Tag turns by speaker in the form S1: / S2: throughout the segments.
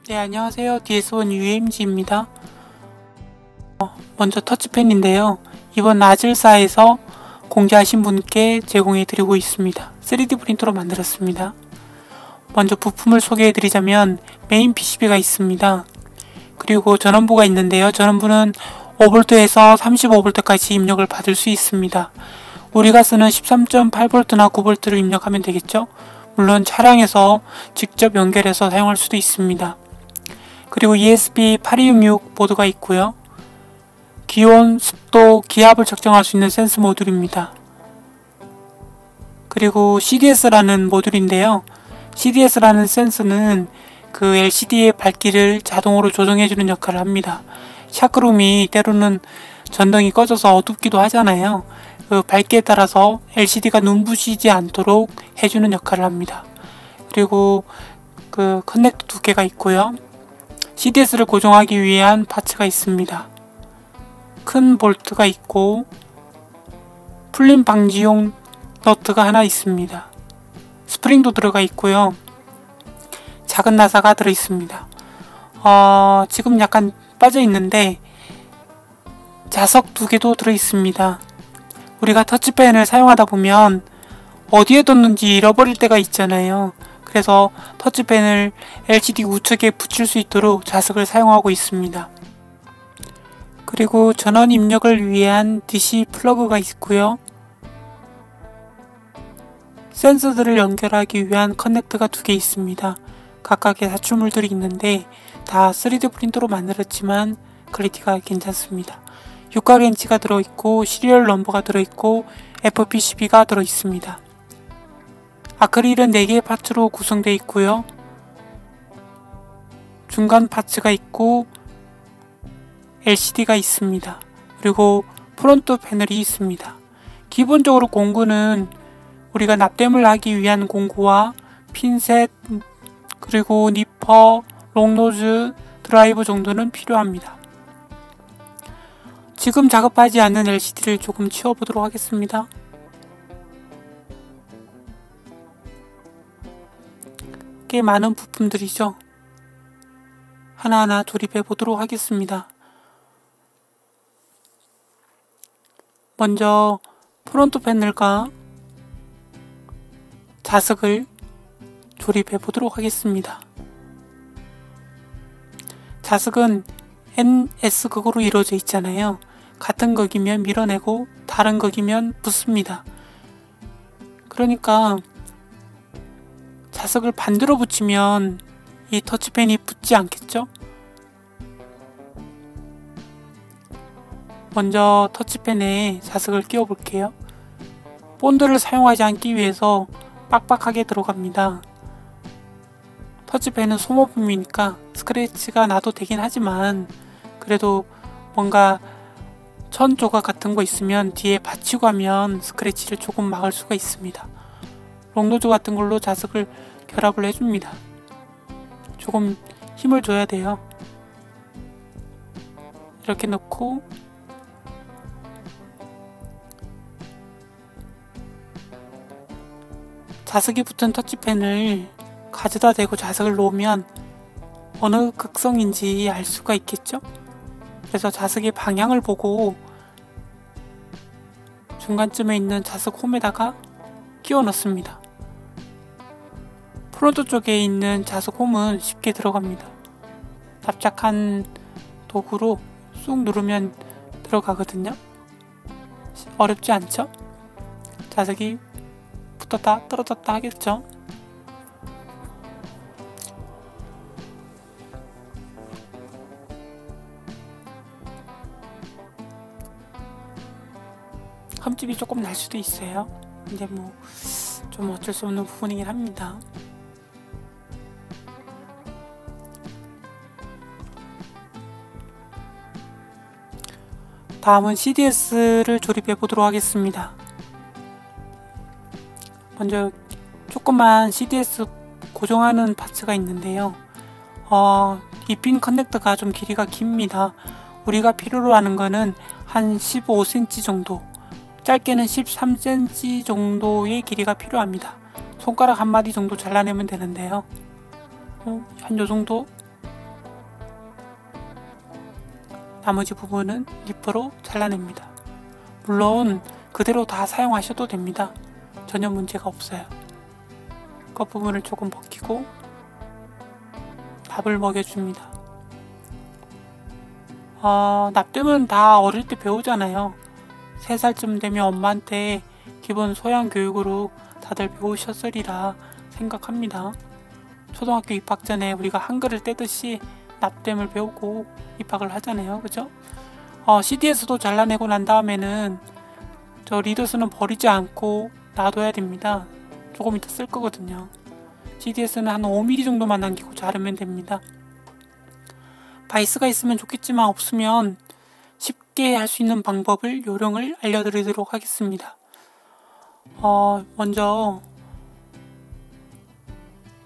S1: 네, 안녕하세요. DS1 UMG입니다. 먼저 터치펜인데요. 이번 아질사에서 공개하신 분께 제공해 드리고 있습니다. 3D 프린터로 만들었습니다. 먼저 부품을 소개해 드리자면 메인 PCB가 있습니다. 그리고 전원부가 있는데요. 전원부는 5V에서 35V까지 입력을 받을 수 있습니다. 우리가 쓰는 13.8V나 9V를 입력하면 되겠죠? 물론 차량에서 직접 연결해서 사용할 수도 있습니다. 그리고 ESP8266 보드가 있고요. 기온, 습도, 기압을 측정할 수 있는 센스 모듈입니다. 그리고 CDS라는 모듈인데요. CDS라는 센서는 그 LCD의 밝기를 자동으로 조정해주는 역할을 합니다. 샤크룸이 때로는 전등이 꺼져서 어둡기도 하잖아요. 그 밝기에 따라서 LCD가 눈부시지 않도록 해주는 역할을 합니다. 그리고 그 커넥터 2개가 있고요. CDS를 고정하기 위한 파츠가 있습니다. 큰 볼트가 있고 풀림 방지용 너트가 하나 있습니다. 스프링도 들어가 있고요. 작은 나사가 들어 있습니다. 지금 약간 빠져 있는데 자석 2개도 들어 있습니다. 우리가 터치펜을 사용하다 보면 어디에 뒀는지 잃어버릴 때가 있잖아요. 그래서 터치펜을 LCD 우측에 붙일 수 있도록 자석을 사용하고 있습니다. 그리고 전원 입력을 위한 DC 플러그가 있고요. 센서들을 연결하기 위한 커넥터가 2개 있습니다. 각각의 사출물들이 있는데 다 3D 프린터로 만들었지만 퀄리티가 괜찮습니다. 육각렌치가 들어있고 시리얼 넘버가 들어있고 FPCB가 들어있습니다. 아크릴은 4개의 파츠로 구성되어 있고요. 중간 파츠가 있고 LCD가 있습니다. 그리고 프론트 패널이 있습니다. 기본적으로 공구는 우리가 납땜을 하기 위한 공구와 핀셋, 그리고 니퍼, 롱노즈, 드라이브 정도는 필요합니다. 지금 작업하지 않는 LCD를 조금 치워보도록 하겠습니다. 꽤 많은 부품들이죠. 하나하나 조립해 보도록 하겠습니다. 먼저 프론트 패널과 자석을 조립해 보도록 하겠습니다. 자석은 NS극으로 이루어져 있잖아요. 같은 극이면 밀어내고 다른 극이면 붙습니다. 그러니까 자석을 반대로 붙이면 이 터치펜이 붙지 않겠죠? 먼저 터치펜에 자석을 끼워 볼게요. 본드를 사용하지 않기 위해서 빡빡하게 들어갑니다. 터치펜은 소모품이니까 스크래치가 나도 되긴 하지만 그래도 뭔가 천 조각 같은 거 있으면 뒤에 받치고 하면 스크래치를 조금 막을 수가 있습니다. 롱노즈 같은 걸로 자석을 결합을 해줍니다. 조금 힘을 줘야 돼요. 이렇게 넣고 자석이 붙은 터치펜을 가져다 대고 자석을 놓으면 어느 극성인지 알 수가 있겠죠? 그래서 자석의 방향을 보고 중간쯤에 있는 자석 홈에다가 끼워 넣습니다. 프론트 쪽에 있는 자석 홈은 쉽게 들어갑니다. 납작한 도구로 쑥 누르면 들어가거든요. 어렵지 않죠? 자석이 붙었다 떨어졌다 하겠죠? 흠집이 조금 날 수도 있어요. 근데 뭐 좀 어쩔 수 없는 부분이긴 합니다. 다음은 CDS를 조립해 보도록 하겠습니다. 먼저 조그만 CDS 고정하는 파츠가 있는데요. 이 핀 커넥터가 좀 길이가 깁니다. 우리가 필요로 하는 거는 한 15cm 정도, 짧게는 13cm 정도의 길이가 필요합니다. 손가락 한 마디 정도 잘라내면 되는데요. 한 요정도. 나머지 부분은 니퍼로 잘라냅니다. 물론 그대로 다 사용하셔도 됩니다. 전혀 문제가 없어요. 겉부분을 조금 벗기고 밥을 먹여줍니다. 납땜은 다 어릴 때 배우잖아요. 3살쯤 되면 엄마한테 기본 소양 교육으로 다들 배우셨으리라 생각합니다. 초등학교 입학 전에 우리가 한글을 떼듯이 납땜을 배우고 입학을 하잖아요. 그죠? CDS도 잘라내고 난 다음에는 저 리더스는 버리지 않고 놔둬야 됩니다. 조금 이따 쓸 거거든요. CDS는 한 5mm 정도만 남기고 자르면 됩니다. 바이스가 있으면 좋겠지만 없으면 쉽게 할 수 있는 방법을 요령을 알려드리도록 하겠습니다. 먼저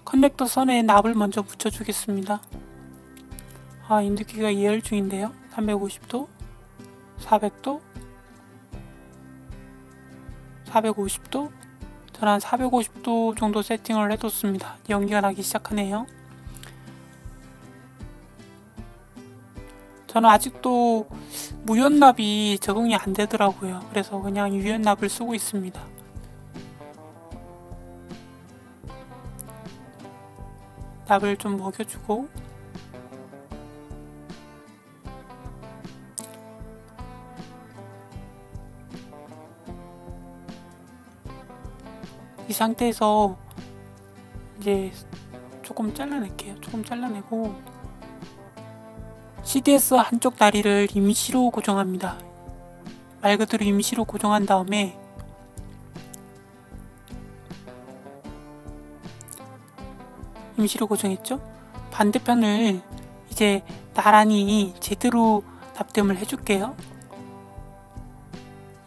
S1: 커넥터 선에 납을 먼저 붙여주겠습니다. 인두기가 예열 중인데요. 350도, 400도, 450도. 저는 한 450도 정도 세팅을 해뒀습니다. 연기가 나기 시작하네요. 저는 아직도 무연납이 적응이 안 되더라고요. 그래서 그냥 유연납을 쓰고 있습니다. 납을 좀 먹여주고 이 상태에서 이제 조금 잘라낼게요. 조금 잘라내고 CDS 한쪽 다리를 임시로 고정합니다. 말 그대로 임시로 고정한 다음에 임시로 고정했죠? 반대편을 이제 나란히 제대로 납땜을 해줄게요.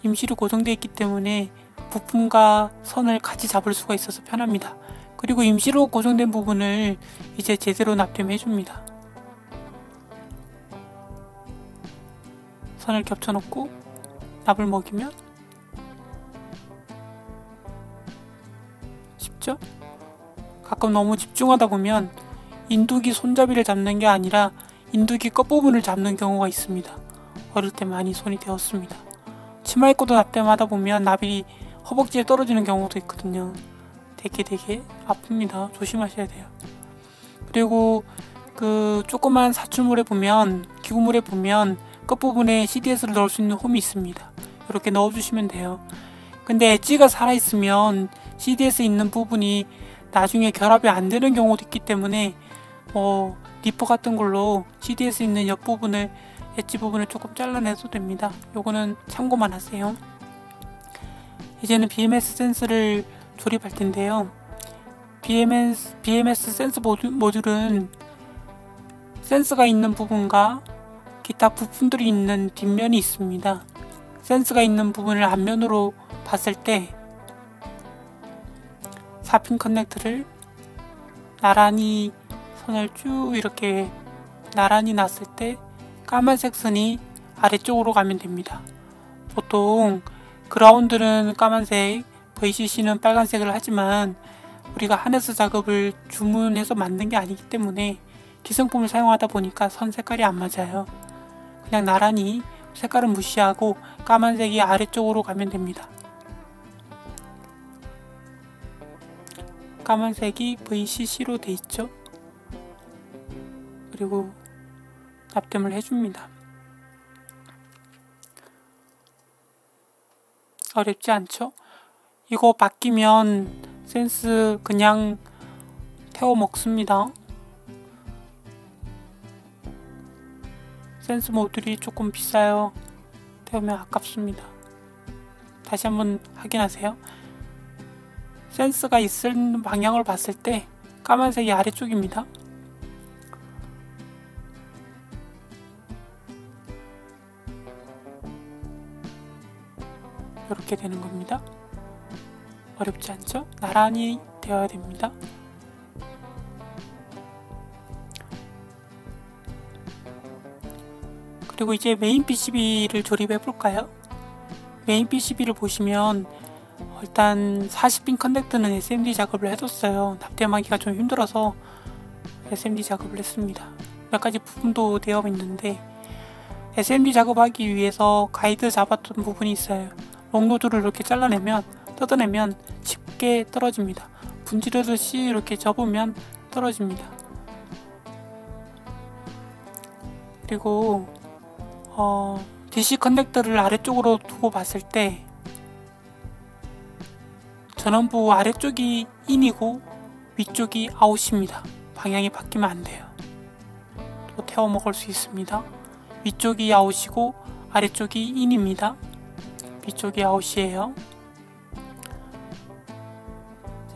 S1: 임시로 고정되어 있기 때문에 부품과 선을 같이 잡을 수가 있어서 편합니다. 그리고 임시로 고정된 부분을 이제 제대로 납땜해 줍니다. 선을 겹쳐놓고 납을 먹이면 쉽죠? 가끔 너무 집중하다 보면 인두기 손잡이를 잡는 게 아니라 인두기 끝부분을 잡는 경우가 있습니다. 어릴 때 많이 손이 되었습니다. 치마 입고도 납땜하다 보면 납이 허벅지에 떨어지는 경우도 있거든요. 되게 아픕니다. 조심하셔야 돼요. 그리고 그 조그만 사출물에 보면, 기구물에 보면 끝부분에 CDS를 넣을 수 있는 홈이 있습니다. 이렇게 넣어주시면 돼요. 근데 엣지가 살아있으면 CDS 있는 부분이 나중에 결합이 안 되는 경우도 있기 때문에 니퍼 같은 걸로 CDS 있는 옆부분을, 엣지 부분을 조금 잘라내도 됩니다. 요거는 참고만 하세요. 이제는 BMS 센스를 조립할 텐데요. BMS 센스 모듈은 센스가 있는 부분과 기타 부품들이 있는 뒷면이 있습니다. 센스가 있는 부분을 앞면으로 봤을 때 4핀 커넥터를 나란히 선을 쭉 이렇게 나란히 놨을 때 까만색 선이 아래쪽으로 가면 됩니다. 보통 그라운드는 까만색, VCC는 빨간색을 하지만 우리가 하네스 작업을 주문해서 만든 게 아니기 때문에 기성품을 사용하다 보니까 선 색깔이 안 맞아요. 그냥 나란히 색깔은 무시하고 까만색이 아래쪽으로 가면 됩니다. 까만색이 VCC로 돼 있죠. 그리고 납땜을 해줍니다. 어렵지 않죠? 이거 바뀌면 센스 그냥 태워 먹습니다. 센스 모듈이 조금 비싸요. 태우면 아깝습니다. 다시 한번 확인하세요. 센스가 있는 방향을 봤을 때 까만색이 아래쪽입니다. 이렇게 되는 겁니다. 어렵지 않죠? 나란히 되어야 됩니다. 그리고 이제 메인 PCB를 조립해 볼까요? 메인 PCB를 보시면 일단 40핀 커넥터는 SMD 작업을 해뒀어요. 납땜하기가 좀 힘들어서 SMD 작업을 했습니다. 몇 가지 부분도 되어 있는데 SMD 작업하기 위해서 가이드 잡았던 부분이 있어요. 롱노드를 이렇게 잘라내면 뜯어내면 쉽게 떨어집니다. 분지르듯이 이렇게 접으면 떨어집니다. 그리고 DC 커넥터를 아래쪽으로 두고 봤을 때 전원부 아래쪽이 인이고 위쪽이 아웃입니다. 방향이 바뀌면 안 돼요. 또 태워 먹을 수 있습니다. 위쪽이 아웃이고 아래쪽이 인입니다. 위쪽이 아웃이에요.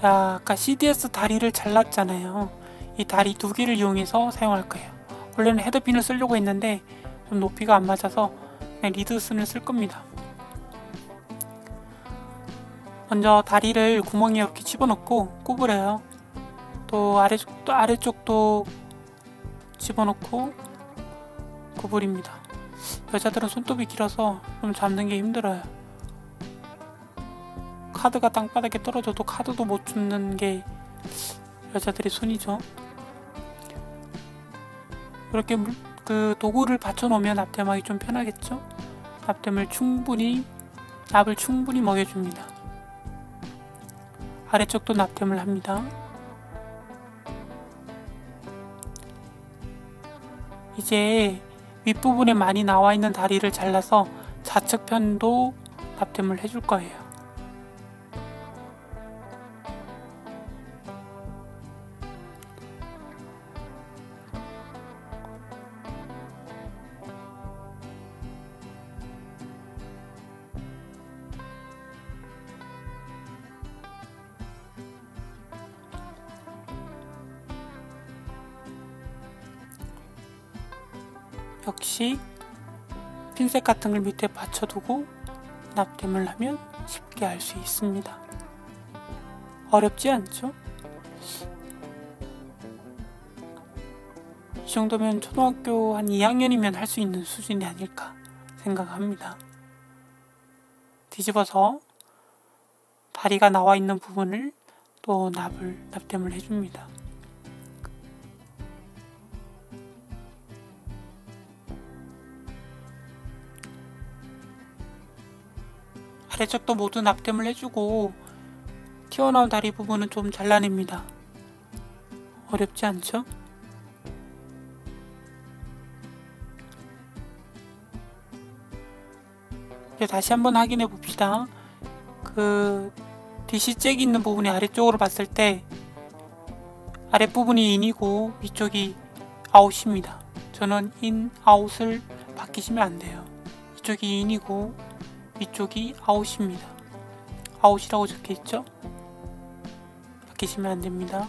S1: 자, 아까 CDS 다리를 잘랐잖아요. 이 다리 두 개를 이용해서 사용할 거예요. 원래는 헤드핀을 쓰려고 했는데 좀 높이가 안 맞아서 그냥 리드슨을 쓸 겁니다. 먼저 다리를 구멍에 이렇게 집어넣고 구부려요. 또 아래쪽도 집어넣고 구부립니다. 여자들은 손톱이 길어서 좀 잡는 게 힘들어요. 카드가 땅바닥에 떨어져도 카드도 못 줍는 게 여자들의 손이죠. 이렇게 그 도구를 받쳐놓으면 납땜하기 좀 편하겠죠? 납을 충분히 먹여줍니다. 아래쪽도 납땜을 합니다. 이제 윗부분에 많이 나와있는 다리를 잘라서 좌측편도 납땜을 해줄 거예요. 역시 핀셋 같은 걸 밑에 받쳐두고 납땜을 하면 쉽게 할 수 있습니다. 어렵지 않죠? 이 정도면 초등학교 한 2학년이면 할 수 있는 수준이 아닐까 생각합니다. 뒤집어서 다리가 나와 있는 부분을 또 납땜을 해줍니다. 아래쪽도 모두 납땜을 해주고 튀어나온 다리 부분은 좀 잘라냅니다. 어렵지 않죠? 이제 다시 한번 확인해 봅시다. 그 DC 잭이 있는 부분이 아래쪽으로 봤을 때 아랫부분이 인이고 위쪽이 아웃입니다. 저는 인, 아웃을 바뀌시면 안 돼요. 이쪽이 인이고 위쪽이 아웃입니다. 아웃이라고 적혀있죠? 바뀌시면 안됩니다.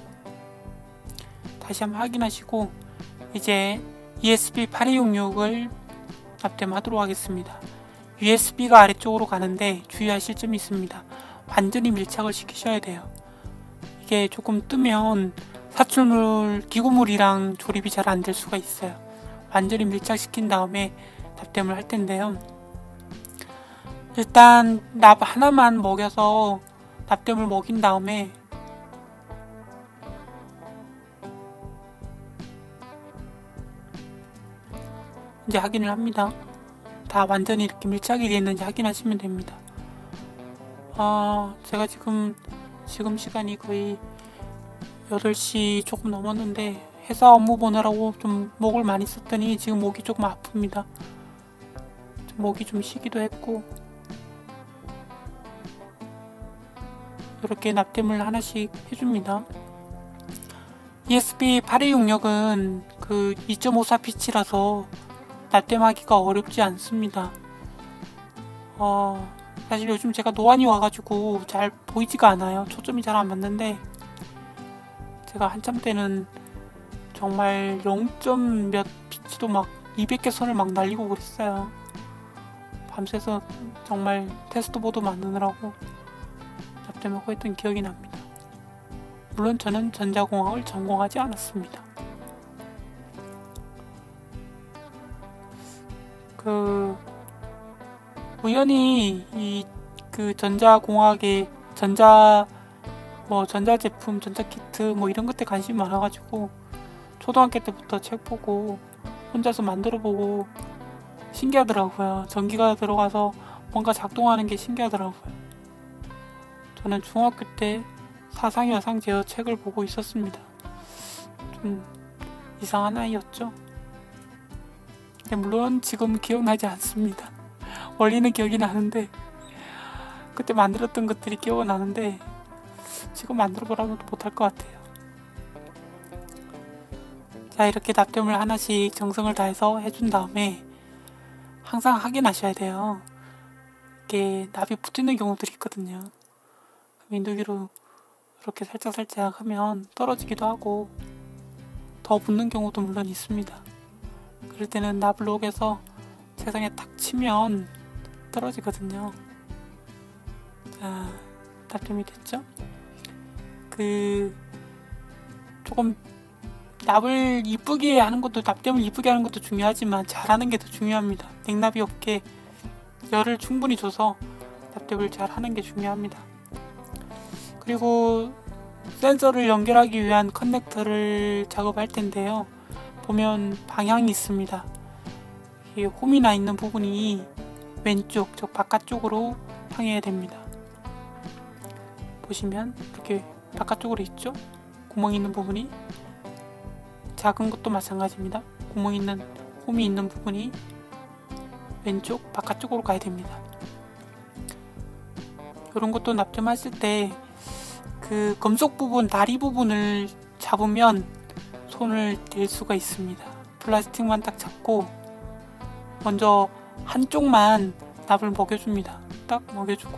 S1: 다시 한번 확인하시고 이제 ESP8266을 납땜하도록 하겠습니다. USB가 아래쪽으로 가는데 주의하실 점이 있습니다. 완전히 밀착을 시키셔야 돼요. 이게 조금 뜨면 사출물, 기구물이랑 조립이 잘 안 될 수가 있어요. 완전히 밀착시킨 다음에 납땜을 할 텐데요. 일단 납 하나만 먹여서 납땜을 먹인 다음에 이제 확인을 합니다. 다 완전히 이렇게 밀착이 되어 있는지 확인하시면 됩니다. 제가 지금 시간이 거의 8시 조금 넘었는데 회사 업무 보느라고 좀 목을 많이 썼더니 지금 목이 조금 아픕니다. 목이 좀 쉬기도 했고 이렇게 납땜을 하나씩 해줍니다. ESP8266은 그 2.54 피치라서 납땜하기가 어렵지 않습니다. 사실 요즘 제가 노안이 와가지고 잘 보이지가 않아요. 초점이 잘 안 맞는데 제가 한참 때는 정말 0. 몇 피치도 막 200개 선을 막 날리고 그랬어요. 밤새서 정말 테스트보드 만드느라고 납땜하고 했던 기억이 납니다. 물론 저는 전자공학을 전공하지 않았습니다. 우연히 전자공학에 전자제품, 전자키트 이런 것에 관심이 많아가지고 초등학교 때부터 책 보고 혼자서 만들어보고 신기하더라고요. 전기가 들어가서 뭔가 작동하는 게 신기하더라고요. 저는 중학교 때 사상여상 제어 책을 보고 있었습니다. 좀 이상한 아이였죠. 물론 지금 기억나지 않습니다. 원리는 기억이 나는데 그때 만들었던 것들이 기억나는데 지금 만들어보라면 못할 것 같아요. 자, 이렇게 납땜을 하나씩 정성을 다해서 해준 다음에 항상 확인하셔야 돼요. 이게 납이 붙는 경우들이 있거든요. 인두기로 이렇게 살짝 하면 떨어지기도 하고 더 붙는 경우도 물론 있습니다. 그럴 때는 납을 녹여서 세상에 탁 치면 떨어지거든요. 자, 납땜이 됐죠? 조금 납을 이쁘게 하는 것도, 납땜을 이쁘게 하는 것도 중요하지만 잘하는 게 더 중요합니다. 냉납이 없게 열을 충분히 줘서 납땜을 잘 하는 게 중요합니다. 그리고 센서를 연결하기 위한 커넥터를 작업할 텐데요. 보면 방향이 있습니다. 이 홈이 나 있는 부분이 왼쪽, 저 바깥쪽으로 향해야 됩니다. 보시면 이렇게 바깥쪽으로 있죠? 구멍이 있는 부분이. 작은 것도 마찬가지입니다. 홈이 있는 부분이 왼쪽, 바깥쪽으로 가야 됩니다. 이런 것도 납땜하실 때 금속 부분, 다리 부분을 잡으면 손을 댈 수가 있습니다. 플라스틱만 딱 잡고 먼저 한쪽만 납을 먹여줍니다. 딱 먹여주고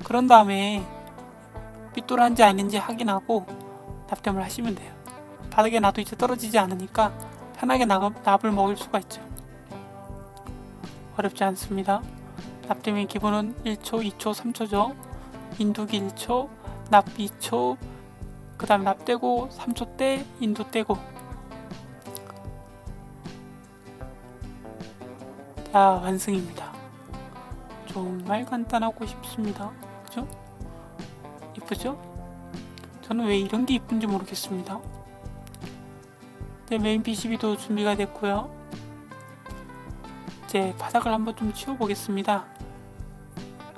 S1: 그런 다음에 삐뚤한지 아닌지 확인하고 납땜을 하시면 돼요. 바닥에 놔도 이제 떨어지지 않으니까 편하게 납을 먹일 수가 있죠. 어렵지 않습니다. 납땜의 기본은 1초, 2초, 3초죠. 인두기 1초, 납 2초, 그 다음에 납 떼고 3초 때 인두 떼고. 자, 완성입니다. 정말 간단하고 쉽습니다. 그죠? 이쁘죠? 저는 왜 이런 게 이쁜지 모르겠습니다. 네, 메인 PCB도 준비가 됐고요. 이제 바닥을 한번 좀 치워보겠습니다.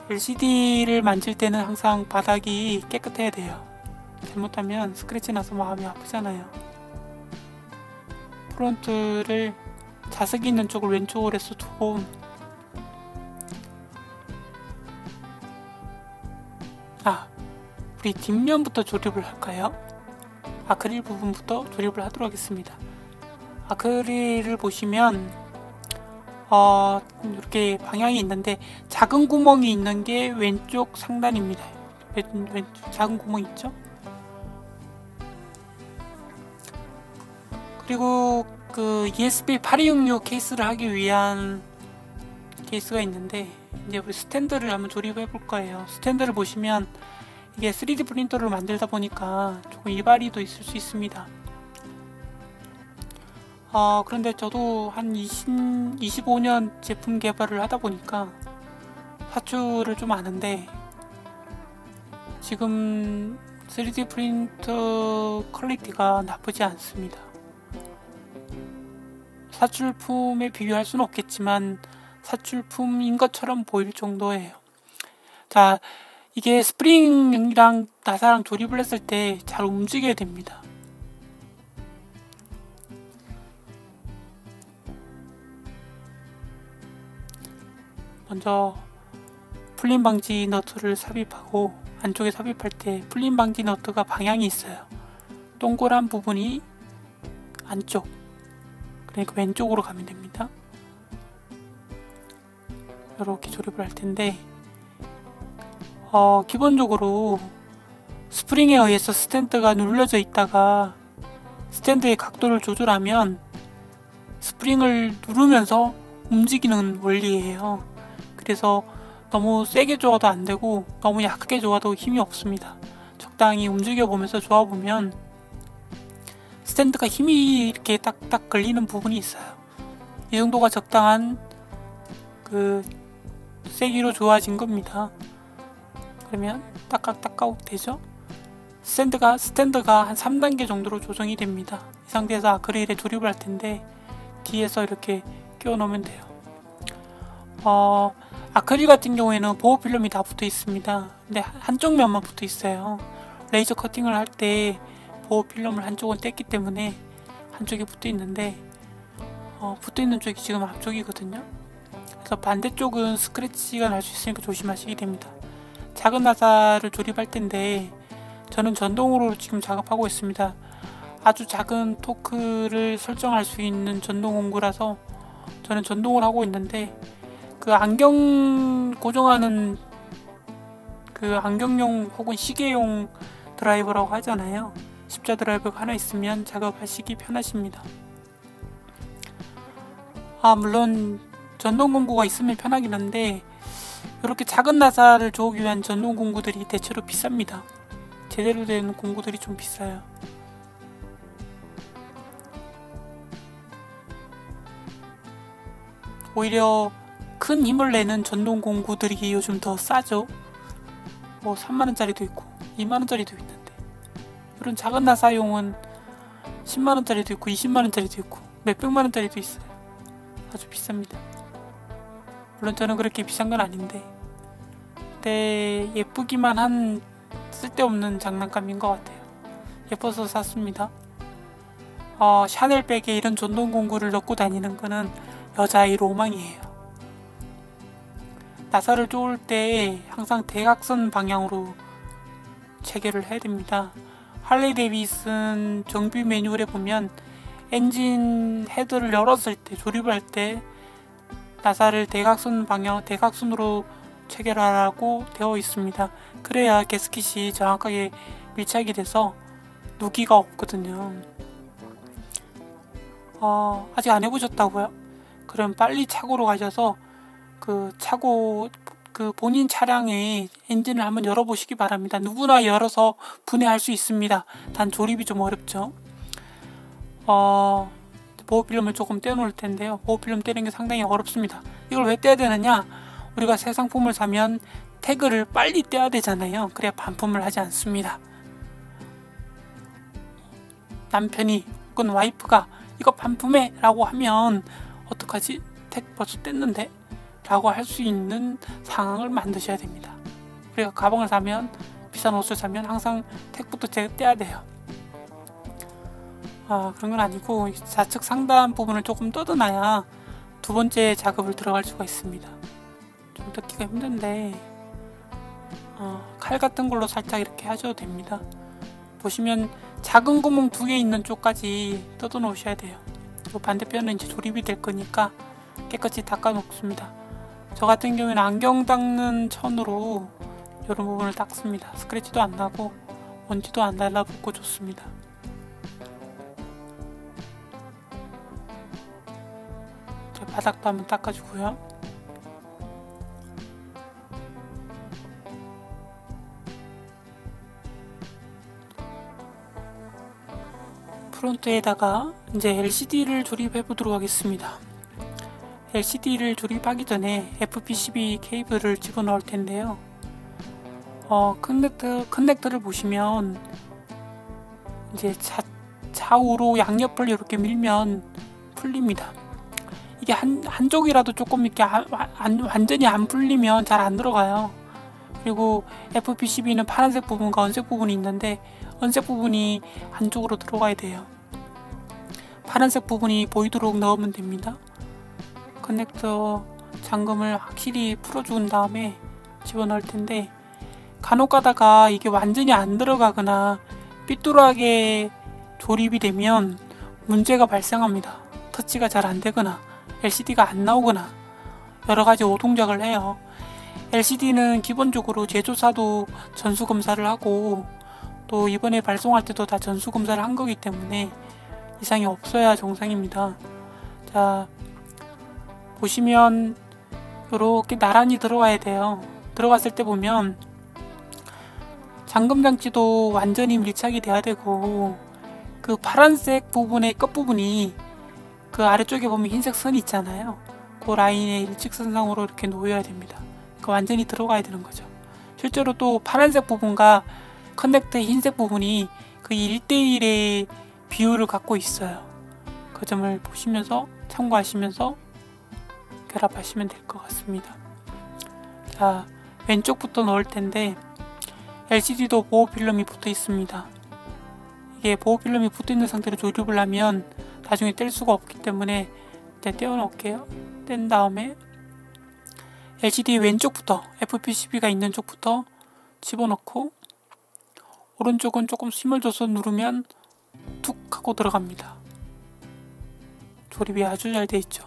S1: LCD를 만질 때는 항상 바닥이 깨끗해야 돼요. 잘못하면 스크래치 나서 마음이 아프잖아요. 프론트를 자석이 있는 쪽을 왼쪽으로 해서 두고 우리 뒷면부터 조립을 할까요? 아크릴 부분부터 조립을 하도록 하겠습니다. 아크릴을 보시면 이렇게 방향이 있는데 작은 구멍이 있는 게 왼쪽 상단입니다. 왼쪽 작은 구멍 있죠? 그리고 ESP 8266 케이스를 하기 위한 케이스가 있는데 이제 우리 스탠드를 한번 조립해 볼 거예요. 스탠드를 보시면 이게 3D 프린터를 만들다 보니까 조금 이발이도 있을 수 있습니다. 그런데 저도 한 25년 제품 개발을 하다 보니까 사출을 좀 아는데 지금 3D 프린터 퀄리티가 나쁘지 않습니다. 사출품에 비교할 수는 없겠지만 사출품인 것처럼 보일 정도예요. 자, 이게 스프링이랑 나사랑 조립을 했을 때 잘 움직여야 됩니다. 먼저 풀림 방지 너트를 삽입하고 안쪽에 삽입할 때 풀림 방지 너트가 방향이 있어요. 동그란 부분이 안쪽, 그러니까 왼쪽으로 가면 됩니다. 이렇게 조립을 할 텐데 기본적으로 스프링에 의해서 스탠드가 눌러져 있다가 스탠드의 각도를 조절하면 스프링을 누르면서 움직이는 원리예요. 그래서 너무 세게 조아도 안 되고 너무 약하게 조아도 힘이 없습니다. 적당히 움직여 보면서 조아 보면 스탠드가 힘이 이렇게 딱딱 걸리는 부분이 있어요. 이 정도가 적당한 그 세기로 좋아진 겁니다. 그러면 딱딱딱딱 되죠? 스탠드가 한 3단계 정도로 조정이 됩니다. 이 상태에서 아크릴에 조립을 할 텐데 뒤에서 이렇게 끼워 넣으면 돼요. 아크릴 같은 경우에는 보호 필름이 다 붙어 있습니다. 근데 한쪽 면만 붙어 있어요. 레이저 커팅을 할 때 보호 필름을 한쪽은 뗐기 때문에 한쪽이 붙어 있는데 붙어 있는 쪽이 지금 앞쪽이거든요. 그래서 반대쪽은 스크래치가 날 수 있으니까 조심하시기 됩니다. 작은 나사를 조립할 텐데 저는 전동으로 지금 작업하고 있습니다. 아주 작은 토크를 설정할 수 있는 전동 공구라서 저는 전동을 하고 있는데 그 안경 고정하는 그 안경용 혹은 시계용 드라이버라고 하잖아요. 십자 드라이버가 하나 있으면 작업하시기 편하십니다. 물론 전동 공구가 있으면 편하긴 한데 이렇게 작은 나사를 조우기 위한 전동 공구들이 대체로 비쌉니다. 제대로 된 공구들이 좀 비싸요. 오히려 큰 힘을 내는 전동 공구들이 요즘 더 싸죠. 뭐 3만원짜리도 있고 2만원짜리도 있는데 이런 작은 나사용은 10만원짜리도 있고 20만원짜리도 있고 몇백만원짜리도 있어요. 아주 비쌉니다. 물론 저는 그렇게 비싼 건 아닌데 근데 예쁘기만 한 쓸데없는 장난감인 것 같아요. 예뻐서 샀습니다. 샤넬백에 이런 전동 공구를 넣고 다니는 거는 여자의 로망이에요. 나사를 조을 때 항상 대각선 방향으로 체결을 해야 됩니다. 할리 데이비슨 정비 매뉴얼에 보면 엔진 헤드를 열었을 때 조립을 할 때 나사를 대각선으로 체결하라고 되어 있습니다. 그래야 게스킷이 정확하게 밀착이 돼서 누기가 없거든요. 아직 안 해보셨다고요? 그럼 빨리 차고로 가셔서 그 본인 차량의 엔진을 한번 열어보시기 바랍니다. 누구나 열어서 분해할 수 있습니다. 단 조립이 좀 어렵죠. 보호필름을 조금 떼어놓을 텐데요. 보호필름 떼는 게 상당히 어렵습니다. 이걸 왜 떼야 되느냐? 우리가 새 상품을 사면 태그를 빨리 떼야 되잖아요. 그래야 반품을 하지 않습니다. 남편이 혹은 와이프가 이거 반품해 라고 하면 어떡하지? 태그 벌써 뗐는데? 라고 할 수 있는 상황을 만드셔야 됩니다. 우리가 가방을 사면 비싼 옷을 사면 항상 태그부터 떼야 돼요. 그런 건 아니고 좌측 상단 부분을 조금 뜯어놔야 두 번째 작업을 들어갈 수가 있습니다. 좀 뜯기가 힘든데 칼 같은 걸로 살짝 이렇게 하셔도 됩니다. 보시면 작은 구멍 2개 있는 쪽까지 뜯어 놓으셔야 돼요. 그리고 반대편은 이제 조립이 될 거니까 깨끗이 닦아 놓습니다. 저 같은 경우에는 안경 닦는 천으로 이런 부분을 닦습니다. 스크래치도 안 나고 먼지도 안 달라붙고 좋습니다. 바닥도 한번 닦아주고요. 프론트에다가 이제 LCD를 조립해 보도록 하겠습니다. LCD를 조립하기 전에 FPCB 케이블을 집어넣을 텐데요. 커넥터를 보시면 이제 좌우로 양옆을 이렇게 밀면 풀립니다. 이게 한쪽이라도 조금 이렇게 완전히 안 풀리면 잘 안 들어가요. 그리고 FPCB는 파란색 부분과 은색 부분이 있는데 은색 부분이 한쪽으로 들어가야 돼요. 파란색 부분이 보이도록 넣으면 됩니다. 커넥터 잠금을 확실히 풀어준 다음에 집어넣을 텐데 간혹 가다가 이게 완전히 안 들어가거나 삐뚤하게 조립이 되면 문제가 발생합니다. 터치가 잘 안 되거나 LCD가 안 나오거나 여러가지 오동작을 해요. LCD는 기본적으로 제조사도 전수검사를 하고 또 이번에 발송할 때도 다 전수검사를 한 거기 때문에 이상이 없어야 정상입니다. 자, 보시면 이렇게 나란히 들어와야 돼요. 들어갔을 때 보면 잠금 장치도 완전히 밀착이 돼야 되고, 그 파란색 부분의 끝부분이 그 아래쪽에 보면 흰색 선이 있잖아요. 그 라인에 일직선상으로 이렇게 놓여야 됩니다. 그러니까 완전히 들어가야 되는 거죠. 실제로 또 파란색 부분과 커넥터의 흰색 부분이 그 1대1의 비율을 갖고 있어요. 그 점을 보시면서 참고하시면서 결합하시면 될 것 같습니다. 자, 왼쪽부터 넣을 텐데 LCD도 보호 필름이 붙어 있습니다. 이게 보호 필름이 붙어 있는 상태로 조립을 하면 나중에 뗄 수가 없기 때문에 일단 떼어 놓을게요. 뗀 다음에 LCD 왼쪽부터, FPCB가 있는 쪽부터 집어넣고, 오른쪽은 조금 힘을 줘서 누르면 툭 하고 들어갑니다. 조립이 아주 잘 돼 있죠.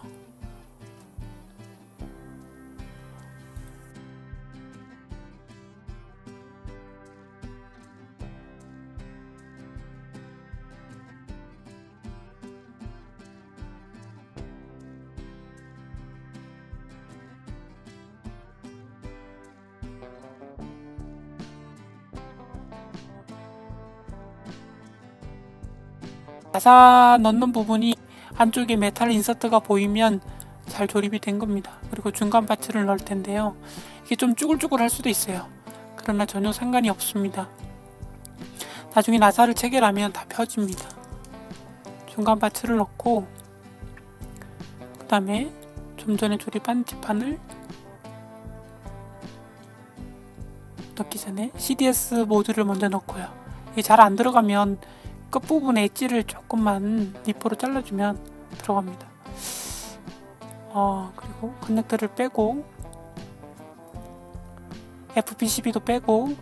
S1: 나사 넣는 부분이 안쪽에 메탈 인서트가 보이면 잘 조립이 된 겁니다. 그리고 중간 파츠를 넣을 텐데요. 이게 좀 쭈글쭈글 할 수도 있어요. 그러나 전혀 상관이 없습니다. 나중에 나사를 체결하면 다 펴집니다. 중간 파츠를 넣고, 그 다음에 좀 전에 조립한 뒷판을 넣기 전에 CDS 모듈을 먼저 넣고요. 이게 잘 안 들어가면 끝부분에 엣지를 조금만 니퍼로 잘라주면 들어갑니다. 그리고 커넥터를 빼고, FPCB도 빼고,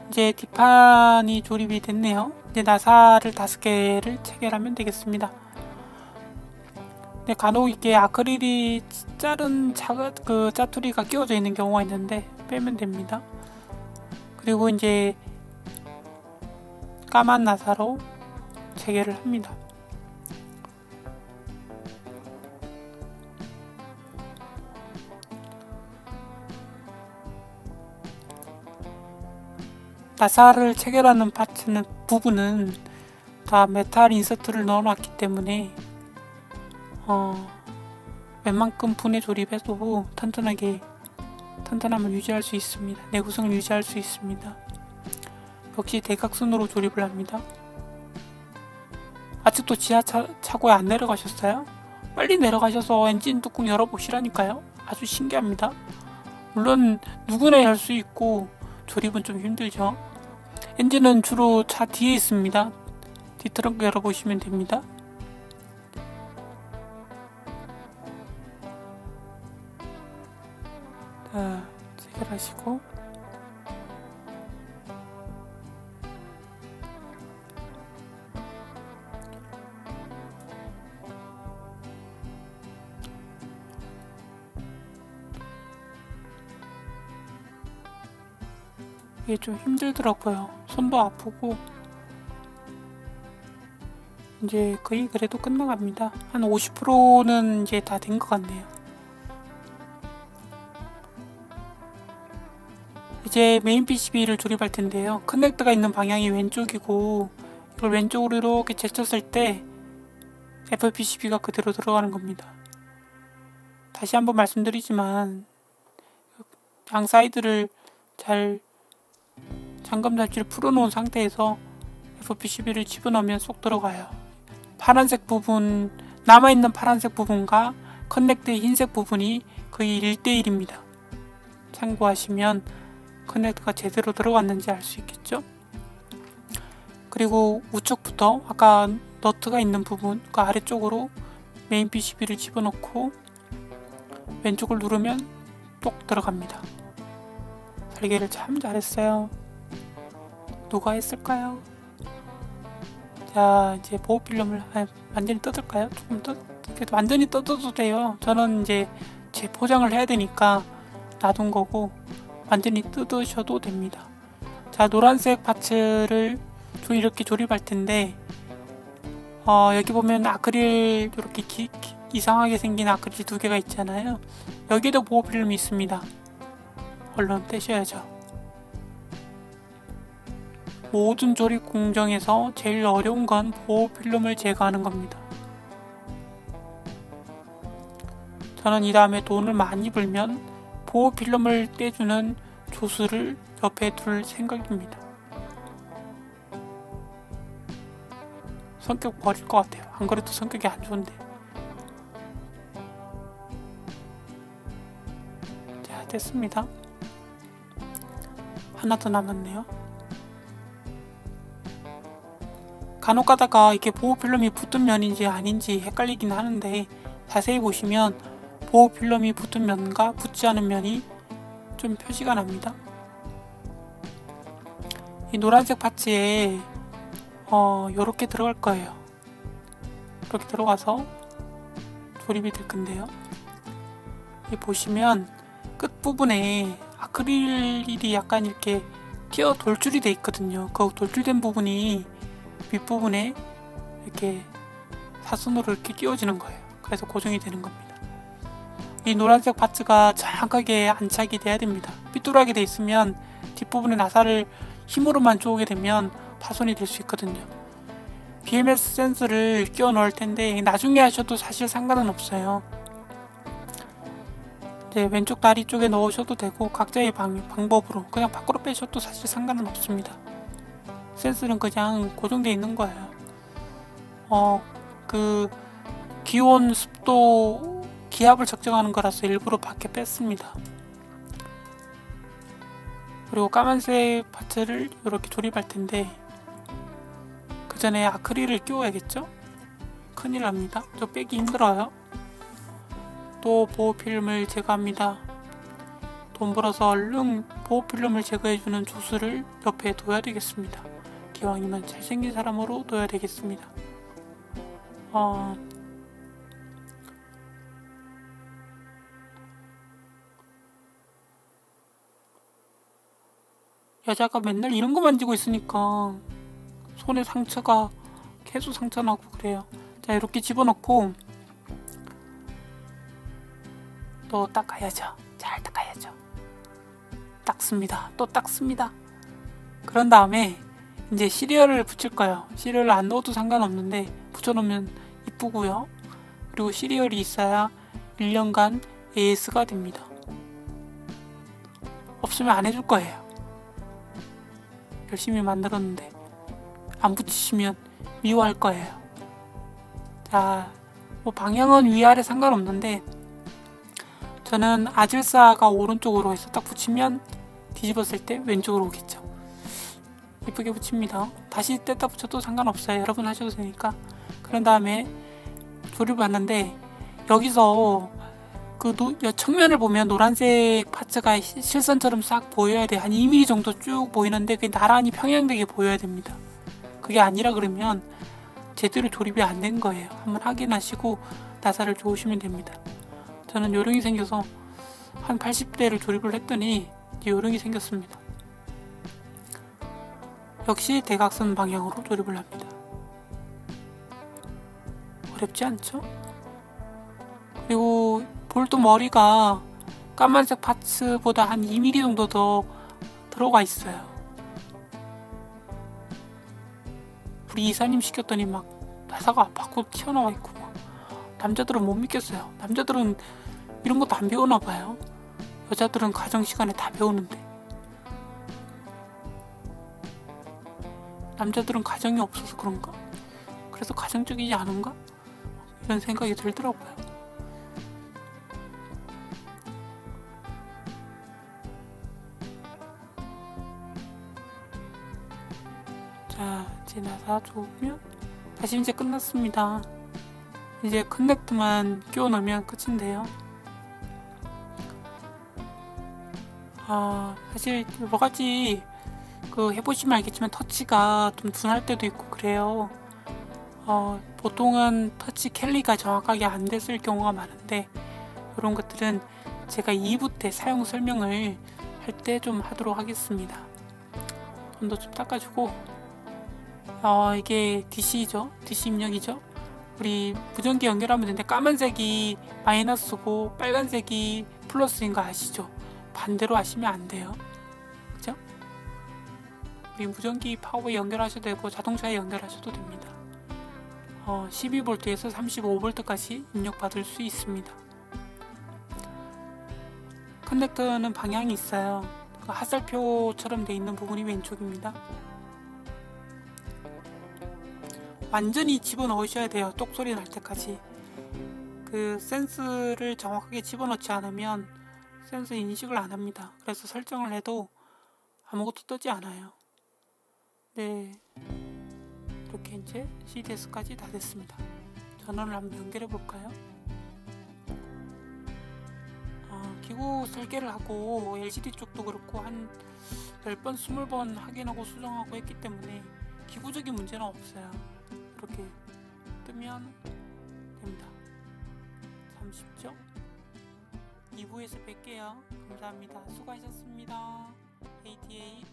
S1: 이제 뒷판이 조립이 됐네요. 이제 나사를 5개를 체결하면 되겠습니다. 네, 간혹 이게 아크릴이 자른 짜투리가 끼워져 있는 경우가 있는데 빼면 됩니다. 그리고 이제 까만 나사로 체결을 합니다. 나사를 체결하는 부분은 다 메탈 인서트를 넣어놨기 때문에 웬만큼 분해 조립해도 튼튼함을 유지할 수 있습니다. 내구성을 유지할 수 있습니다. 역시 대각선으로 조립을 합니다. 아직도 지하차고에 안 내려가셨어요? 빨리 내려가셔서 엔진 뚜껑 열어보시라니까요. 아주 신기합니다. 물론 누구나 할 수 있고 조립은 좀 힘들죠. 엔진은 주로 차 뒤에 있습니다. 뒷트렁크 열어보시면 됩니다. 자, 체결하시고, 이게 좀 힘들더라고요. 손도 아프고. 이제 거의 그래도 끝나갑니다. 한 50%는 이제 다 된 것 같네요. 이제 메인 PCB를 조립할 텐데요. 커넥터가 있는 방향이 왼쪽이고, 이걸 왼쪽으로 이렇게 제쳤을 때 FPCB가 그대로 들어가는 겁니다. 다시 한번 말씀드리지만 양 사이드를 잘 잠금 장치를 풀어놓은 상태에서 FPCB를 집어넣으면 쏙 들어가요. 파란색 부분, 남아있는 파란색 부분과 커넥터의 흰색 부분이 거의 1대1입니다. 참고하시면 커넥터가 제대로 들어갔는지 알 수 있겠죠? 그리고 우측부터 아까 너트가 있는 부분 그 아래쪽으로 메인 PCB를 집어넣고 왼쪽을 누르면 똑 들어갑니다. 설계를 참 잘했어요. 누가 했을까요? 자, 이제 보호 필름을 완전히 뜯을까요? 조금 완전히 뜯어도 돼요. 저는 이제 재포장을 해야 되니까 놔둔 거고 완전히 뜯으셔도 됩니다. 자, 노란색 파츠를 이렇게 조립할 텐데, 여기 보면 아크릴 이렇게 이상하게 생긴 아크릴 2개가 있잖아요. 여기에도 보호 필름이 있습니다. 얼른 떼셔야죠. 모든 조립 공정에서 제일 어려운 건 보호 필름을 제거하는 겁니다. 저는 이 다음에 돈을 많이 벌면 보호 필름을 떼주는 조수를 옆에 둘 생각입니다. 성격 버릴 것 같아요. 안 그래도 성격이 안 좋은데. 자, 됐습니다. 하나 더 남았네요. 간혹 가다가 이게 보호 필름이 붙은 면인지 아닌지 헷갈리긴 하는데, 자세히 보시면 보호 필름이 붙은 면과 붙지 않은 면이 좀 표시가 납니다. 이 노란색 파츠에 요렇게 들어갈 거예요. 이렇게 들어가서 조립이 될 건데요. 이 보시면 끝부분에 아크릴이 약간 이렇게 띄어 돌출이 돼 있거든요. 그 돌출된 부분이 윗부분에 이렇게 사선으로 이렇게 끼워지는 거예요. 그래서 고정이 되는 겁니다. 이 노란색 파츠가 정확하게 안착이 돼야 됩니다. 삐뚤하게 돼 있으면 뒷부분에 나사를 힘으로만 쪼게 되면 파손이 될 수 있거든요. BMS 센서를 끼워 넣을 텐데 나중에 하셔도 사실 상관은 없어요. 네, 왼쪽 다리 쪽에 넣으셔도 되고 각자의 방법으로 그냥 밖으로 빼셔도 사실 상관은 없습니다. 센서는 그냥 고정되어 있는 거예요. 그 기온, 습도, 기압을 측정하는 거라서 일부러 밖에 뺐습니다. 그리고 까만색 파츠를 이렇게 조립할 텐데 그 전에 아크릴을 끼워야겠죠? 큰일 납니다. 저 빼기 힘들어요. 또 보호필름을 제거합니다. 돈 벌어서 얼른 보호필름을 제거해주는 조수를 옆에 둬야 되겠습니다. 기왕이면 잘생긴 사람으로 둬야 되겠습니다. 여자가 맨날 이런 거 만지고 있으니까 손에 상처가 계속 상처나고 그래요. 자, 이렇게 집어넣고 또 닦아야죠. 잘 닦아야죠. 닦습니다. 또 닦습니다. 그런 다음에 이제 시리얼을 붙일 거예요. 시리얼을 안 넣어도 상관없는데 붙여놓으면 이쁘고요. 그리고 시리얼이 있어야 1년간 AS가 됩니다. 없으면 안 해줄 거예요. 열심히 만들었는데 안 붙이시면 미워할 거예요. 자, 뭐 방향은 위아래 상관없는데 저는 아질사가 오른쪽으로 해서 딱 붙이면 뒤집었을 때 왼쪽으로 오겠죠. 예쁘게 붙입니다. 다시 뗐다 붙여도 상관없어요. 여러분 하셔도 되니까. 그런 다음에 조립을 하는데 여기서 그 측면을 보면 노란색 파츠가 실선처럼 싹 보여야 돼. 한 2mm 정도 쭉 보이는데 그게 나란히 평행되게 보여야 됩니다. 그게 아니라 그러면 제대로 조립이 안 된 거예요. 한번 확인하시고 나사를 조으시면 됩니다. 저는 요령이 생겨서 한 80대를 조립을 했더니 요령이 생겼습니다. 역시 대각선 방향으로 조립을 합니다. 어렵지 않죠? 그리고 볼트 머리가 까만색 파츠보다 한 2mm 정도 더 들어가 있어요. 우리 이사님 시켰더니 막 나사가 밖으로 튀어나와 있고 막. 남자들은 못 믿겠어요. 남자들은 이런 것도 안 배우나 봐요. 여자들은 가정 시간에 다 배우는데 남자들은 가정이 없어서 그런가? 그래서 가정적이지 않은가? 이런 생각이 들더라고요. 자, 이제 나사 조으면 다시 이제 끝났습니다. 이제 커넥트만 끼워 넣으면 끝인데요. 사실 여러 가지 해보시면 알겠지만 터치가 좀 둔할 때도 있고 그래요. 보통은 터치 캘리가 정확하게 안 됐을 경우가 많은데 이런 것들은 제가 2부 때 사용 설명을 할 때 좀 하도록 하겠습니다. 손도 좀 닦아주고 이게 DC죠. DC 입력이죠. 우리 무전기 연결하면 되는데 까만색이 마이너스고 빨간색이 플러스인 거 아시죠? 반대로 하시면 안 돼요. 그죠? 우리 무전기 파워에 연결하셔도 되고 자동차에 연결하셔도 됩니다. 12V에서 35V까지 입력받을 수 있습니다. 커넥터는 방향이 있어요. 그 화살표처럼 되어 있는 부분이 왼쪽입니다. 완전히 집어넣으셔야 돼요. 똑소리 날 때까지. 그 센스를 정확하게 집어넣지 않으면 센서 인식을 안 합니다. 그래서 설정을 해도 아무것도 뜨지 않아요. 네, 이렇게 이제 CDS까지 다 됐습니다. 전원을 한번 연결해 볼까요? 기구 설계를 하고 LCD 쪽도 그렇고 한 10번, 20번 확인하고 수정하고 했기 때문에 기구적인 문제는 없어요. 이렇게 뜨면 됩니다. 참 쉽죠? 2부에서 뵐게요. 감사합니다. 수고하셨습니다. ATA